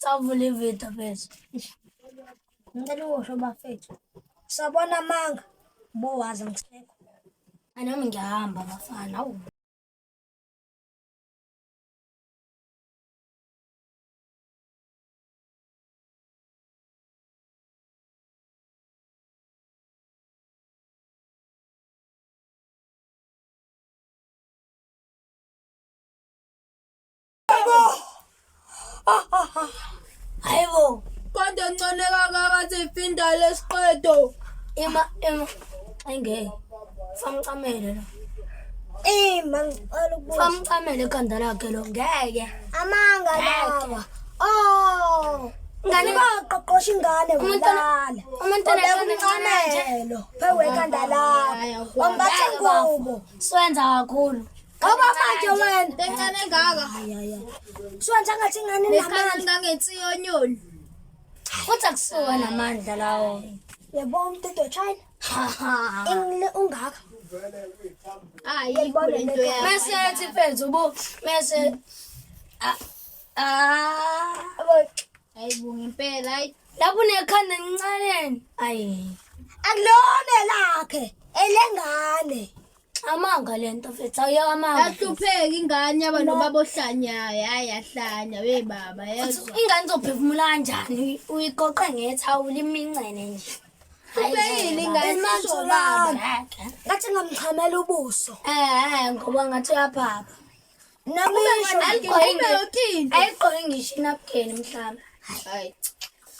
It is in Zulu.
Savula ividiyo mfethu. Ngicela ukusho bafethu. Sabona manga. Bowazi ngisekho. Anami ngiyahamba bafana. Awu. Hayibo. Kodwa nconeka kakathi iphinda lesiqedo. Ema ayingeke. Famcamele lo. Mangicela ukubuza. Famcamele ekhanda lakhe lo ngeke. Amanga lawa. Oh. Ngani baqoqosha ingane walala. Umntwana encamelo. Phewe ekhanda lakho. Wambatha ingubo. Swenza kakhulu. Ngoba manje wena Lencane engaka. Swenza ngathi ingane Lekhanda namandla. ngangetsiyonyoni. Futhi akusuka namandla lawo. Yebo umthetho China. Ingile ungaka. Ayikho lento yakho. Mase yathi mfethu bo mase Hayibo ngempela hayi. lapho nekhanda lincane. Ayi. Akulona lakhe elengane. Amanga lento mfethu ayamanga. Yahlupheka ingane yaba nobaba ohlanyayo. Hayi yahlanya we baba yezwa. Ingane izophefumula kanjani? Uyigoqe ngethawula imincane nje. Kuphekile ingane Manzolana. Ngathi ngamchamela ubuso. Ngoba ngathi uyaphapha. Namisho Ayikho yokini. Ayigqoke ngisho inapkeni mhlawumbe. Hayi.